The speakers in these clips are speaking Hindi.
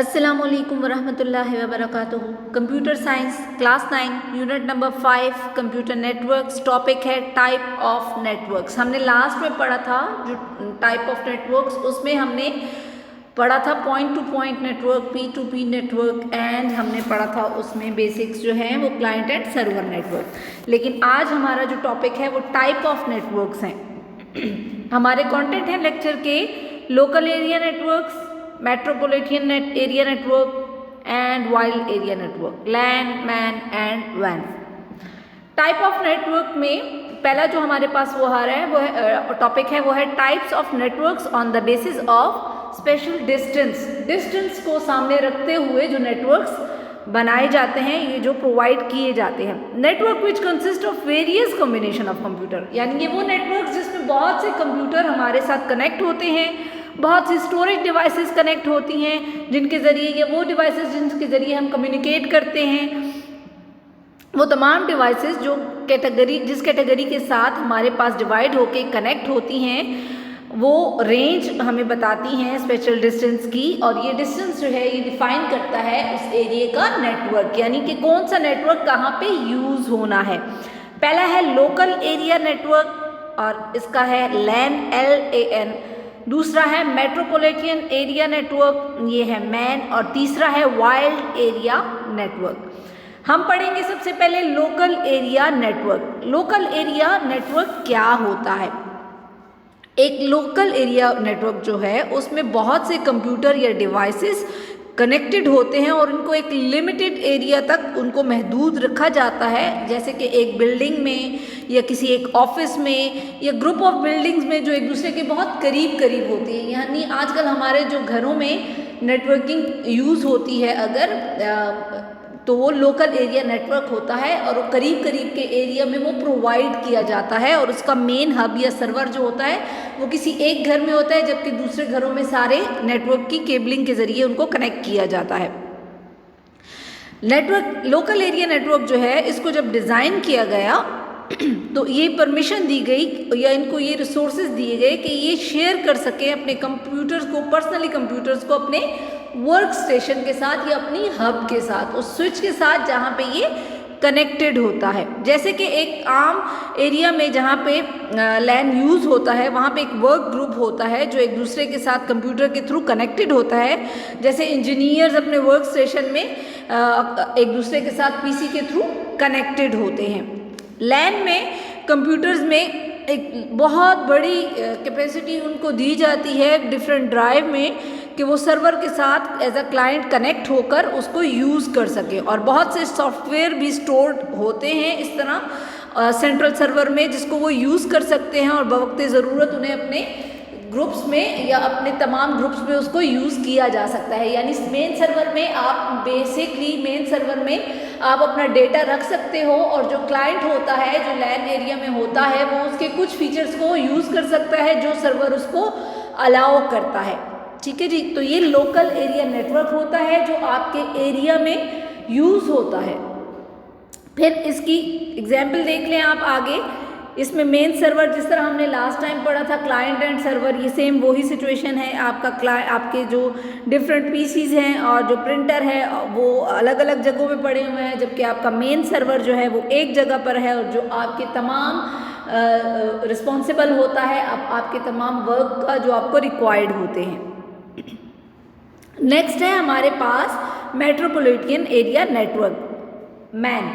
अस्सलामुअलैकुम वरहमतुल्लाहि वबरकातुहू। Computer science class 9 unit number 5 computer networks. Topic है टाइप ऑफ नेटवर्क्स। हमने लास्ट में पढ़ा था जो टाइप ऑफ नेटवर्क्स, उसमें हमने पढ़ा था point to point network, P to P network, and हमने पढ़ा था उसमें बेसिक्स जो हैं वो क्लाइंट एंड सर्वर नेटवर्क। लेकिन आज हमारा जो टॉपिक है वो टाइप ऑफ नेटवर्क्स हैं। हमारे कंटेंट हैं लेक्चर के local area networks, metropolitan area network and wild area network, LAN, MAN and वैन। टाइप ऑफ नेटवर्क में पहला जो हमारे पास वो आ रहा है वो है टॉपिक है वो है types of networks on the basis of special distance. Distance को सामने रखते हुए जो नेटवर्क्स बनाए जाते हैं, ये जो प्रोवाइड किए जाते हैं। Network which consist of various combination of computer, यानी ये वो नेटवर्क जिसमें बहुत से कंप्यूटर हमारे साथ कनेक्ट होते हैं, बहुत सी स्टोरेज डिवाइसेस कनेक्ट होती हैं जिनके ज़रिए ये वो डिवाइसेस जिनके ज़रिए हम कम्युनिकेट करते हैं, वो तमाम डिवाइसेस जो जिस कैटेगरी के साथ हमारे पास डिवाइड होके कनेक्ट होती हैं, वो रेंज हमें बताती हैं स्पेशल डिस्टेंस की। और ये डिस्टेंस जो है ये डिफाइन करता है उस एरिया का नेटवर्क, यानी कि कौन सा नेटवर्क कहाँ पे यूज़ होना है। पहला है लोकल एरिया नेटवर्क और इसका है लैन, LAN। दूसरा है मेट्रोपॉलिटन एरिया नेटवर्क, ये है मैन। और तीसरा है वाइल्ड एरिया नेटवर्क। हम पढ़ेंगे सबसे पहले local area network. Local area network क्या होता है? एक लोकल एरिया नेटवर्क जो है उसमें बहुत से कंप्यूटर या डिवाइसेस कनेक्टेड होते हैं और उनको एक लिमिटेड एरिया तक उनको महदूद रखा जाता है, जैसे कि एक बिल्डिंग में या किसी एक ऑफिस में या ग्रुप ऑफ बिल्डिंग्स में जो एक दूसरे के बहुत करीब करीब होती है। यानी आजकल हमारे जो घरों में नेटवर्किंग यूज़ होती है अगर तो वो लोकल एरिया नेटवर्क होता है और वो करीब करीब के एरिया में वो प्रोवाइड किया जाता है और उसका मेन हब या सर्वर जो होता है वो किसी एक घर में होता है, जबकि दूसरे घरों में सारे नेटवर्क की केबलिंग के ज़रिए उनको कनेक्ट किया जाता है। नेटवर्क लोकल एरिया नेटवर्क जो है इसको जब डिज़ाइन किया गया तो ये परमिशन दी गई या इनको ये रिसोर्सेज दिए गए कि ये शेयर कर सकें अपने कंप्यूटर्स को, पर्सनली कंप्यूटर्स को अपने वर्क स्टेशन के साथ या अपनी हब के साथ, उस स्विच के साथ जहाँ पे ये कनेक्टेड होता है। जैसे कि एक आम एरिया में जहाँ पे लैन यूज़ होता है वहाँ पे एक वर्क ग्रुप होता है जो एक दूसरे के साथ कंप्यूटर के थ्रू कनेक्टेड होता है। जैसे इंजीनियर्स अपने वर्क स्टेशन में एक दूसरे के साथ PC के थ्रू कनेक्टेड होते हैं। लैन में कंप्यूटर्स में एक बहुत बड़ी कैपेसिटी उनको दी जाती है डिफरेंट ड्राइव में कि वो सर्वर के साथ एज अ क्लाइंट कनेक्ट होकर उसको यूज़ कर सके। और बहुत से सॉफ्टवेयर भी स्टोर्ड होते हैं इस तरह सेंट्रल सर्वर में जिसको वो यूज़ कर सकते हैं और बवक्ते ज़रूरत उन्हें अपने ग्रुप्स में या अपने तमाम ग्रुप्स में उसको यूज़ किया जा सकता है। यानी मेन सर्वर में आप बेसिकली मेन सर्वर में आप अपना डेटा रख सकते हो और जो क्लाइंट होता है जो लैन एरिया में होता है वो उसके कुछ फीचर्स को यूज़ कर सकता है जो सर्वर उसको अलाउ करता है। ठीक है जी। तो ये लोकल एरिया नेटवर्क होता है जो आपके एरिया में यूज़ होता है। फिर इसकी एग्जाम्पल देख लें आप आगे। इसमें मेन सर्वर जिस तरह हमने लास्ट टाइम पढ़ा था क्लाइंट एंड सर्वर, ये सेम वही सिचुएशन है। आपके जो डिफरेंट PCs हैं और जो प्रिंटर है वो अलग अलग जगहों पे पड़े हुए हैं, जबकि आपका मेन सर्वर जो है वो एक जगह पर है और जो आपके तमाम रिस्पॉन्सिबल होता है आपके तमाम वर्क का जो आपको रिक्वायर्ड होते हैं। नेक्स्ट है हमारे पास metropolitan area network, MAN.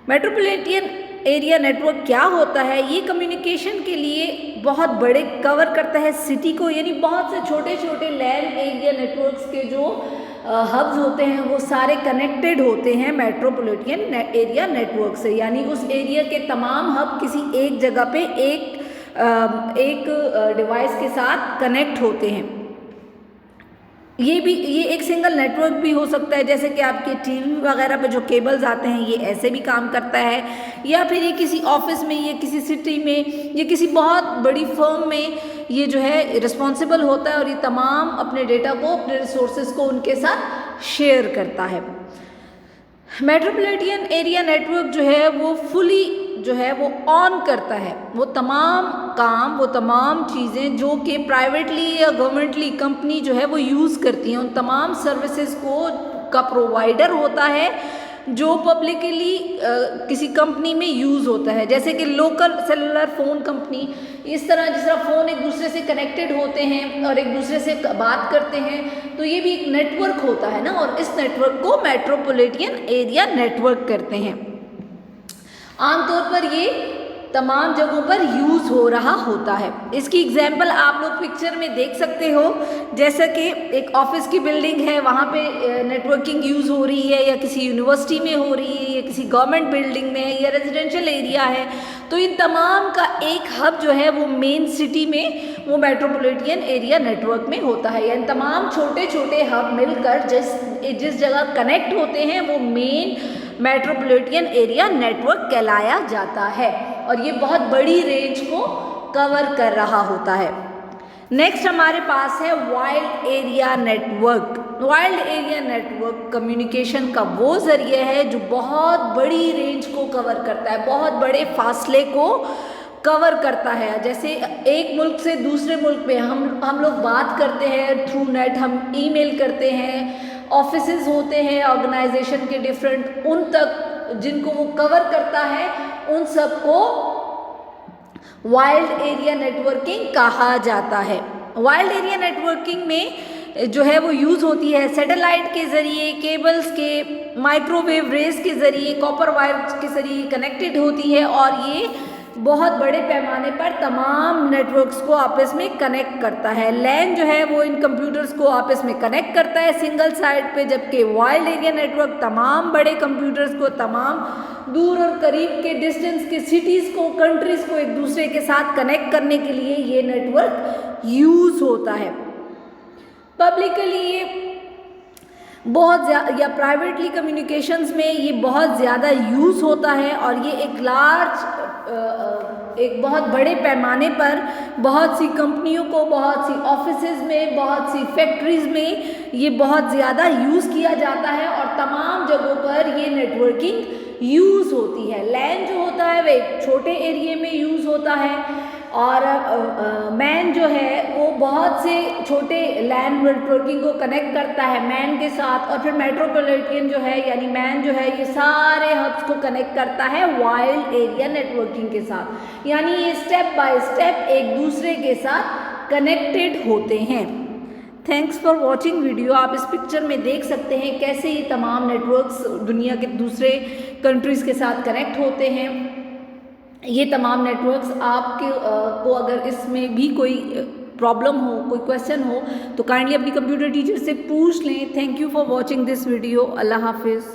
Metropolitan area network क्या होता है? ये कम्युनिकेशन के लिए बहुत बड़े कवर करता है सिटी को, यानी बहुत से छोटे छोटे लैन एरिया नेटवर्क्स के जो हब्स होते हैं वो सारे कनेक्टेड होते हैं मेट्रोपॉलिटन एरिया नेटवर्क से। यानी उस एरिया के तमाम हब किसी एक जगह पे एक डिवाइस के साथ कनेक्ट होते हैं। ये एक सिंगल नेटवर्क भी हो सकता है, जैसे कि आपके TV वगैरह पे जो केबल्स आते हैं ये ऐसे भी काम करता है, या फिर ये किसी ऑफिस में या किसी सिटी में या किसी बहुत बड़ी फर्म में ये जो है रिस्पॉन्सिबल होता है और ये तमाम अपने डेटा को, अपने रिसोर्सेज को उनके साथ शेयर करता है। मेट्रोपॉलिटन एरिया नेटवर्क जो है वो फुली जो है वो ऑन करता है वो तमाम काम, वो तमाम चीज़ें जो कि प्राइवेटली या गवर्नमेंटली कंपनी जो है वो यूज़ करती हैं, उन तमाम सर्विसेज को का प्रोवाइडर होता है जो पब्लिकली किसी कंपनी में यूज़ होता है। जैसे कि लोकल सेलुलर फ़ोन कंपनी, इस तरह जिस तरह फ़ोन एक दूसरे से कनेक्टेड होते हैं और एक दूसरे से बात करते हैं, तो ये भी एक नेटवर्क होता है ना, और इस नेटवर्क को मेट्रोपॉलिटन एरिया नेटवर्क करते हैं। आमतौर पर ये तमाम जगहों पर यूज़ हो रहा होता है। इसकी एग्जाम्पल आप लोग पिक्चर में देख सकते हो, जैसा कि एक ऑफिस की बिल्डिंग है, वहाँ पे नेटवर्किंग यूज़ हो रही है, या किसी यूनिवर्सिटी में हो रही है, या किसी गवर्नमेंट बिल्डिंग में, या रेजिडेंशियल एरिया है। तो इन तमाम का एक हब जो है वो मेन सिटी में वो मेट्रोपॉलिटन एरिया नेटवर्क में होता है। यानी तमाम छोटे छोटे हब मिलकर जिस जगह कनेक्ट होते हैं वो मेन मेट्रोपॉलिटन एरिया नेटवर्क कहलाया जाता है, और ये बहुत बड़ी रेंज को कवर कर रहा होता है। नेक्स्ट हमारे पास है wild area network. Wild area network communication का वो जरिए है जो बहुत बड़ी रेंज को कवर करता है, बहुत बड़े फासले को कवर करता है। जैसे एक मुल्क से दूसरे मुल्क में हम लोग बात करते हैं थ्रू नेट, हम ईमेल करते हैं, ऑफिसेज होते हैं ऑर्गेनाइजेशन के डिफरेंट, उन तक जिनको वो कवर करता है उन सबको वाइल्ड एरिया नेटवर्किंग कहा जाता है। वाइल्ड एरिया नेटवर्किंग में जो है वो यूज़ होती है सैटेलाइट के ज़रिए, केबल्स के, माइक्रोवेव रेज के ज़रिए, कॉपर वायर्स के ज़रिए कनेक्टेड होती है, और ये बहुत बड़े पैमाने पर तमाम नेटवर्क्स को आपस में कनेक्ट करता है। लैन जो है वो इन कंप्यूटर्स को आपस में कनेक्ट करता है सिंगल साइड पे, जबकि वाइल्ड एरिया नेटवर्क तमाम बड़े कंप्यूटर्स को, तमाम दूर और करीब के डिस्टेंस के सिटीज़ को, कंट्रीज़ को एक दूसरे के साथ कनेक्ट करने के लिए ये नेटवर्क यूज़ होता है। पब्लिकली ये बहुत ज़्यादा या प्राइवेटली कम्युनिकेशंस में ये बहुत ज़्यादा यूज़ होता है, और ये एक बहुत बड़े पैमाने पर बहुत सी कंपनियों को, बहुत सी ऑफिसेज में, बहुत सी फैक्ट्रीज़ में ये बहुत ज़्यादा यूज़ किया जाता है, और तमाम जगहों पर ये नेटवर्किंग यूज़ होती है। लैन जो होता है वह एक छोटे एरिया में यूज़ होता है, और मैन जो है वो बहुत से छोटे लैन नेटवर्किंग को कनेक्ट करता है मैन के साथ, और फिर मेट्रोपॉलिटन जो है यानी मैन जो है ये सारे हब्स को कनेक्ट करता है वाइल्ड एरिया नेटवर्किंग के साथ। यानी ये स्टेप बाय स्टेप एक दूसरे के साथ कनेक्टेड होते हैं। Thanks for watching video. आप इस पिक्चर में देख सकते हैं कैसे ये तमाम नेटवर्क्स दुनिया के दूसरे कंट्रीज़ के साथ कनेक्ट होते हैं। ये तमाम नेटवर्क्स आपके को अगर इसमें भी कोई प्रॉब्लम हो, कोई क्वेश्चन हो, तो काइंडली अपनी कंप्यूटर टीचर से पूछ लें। Thank you for watching this video. Allah हाफिज़।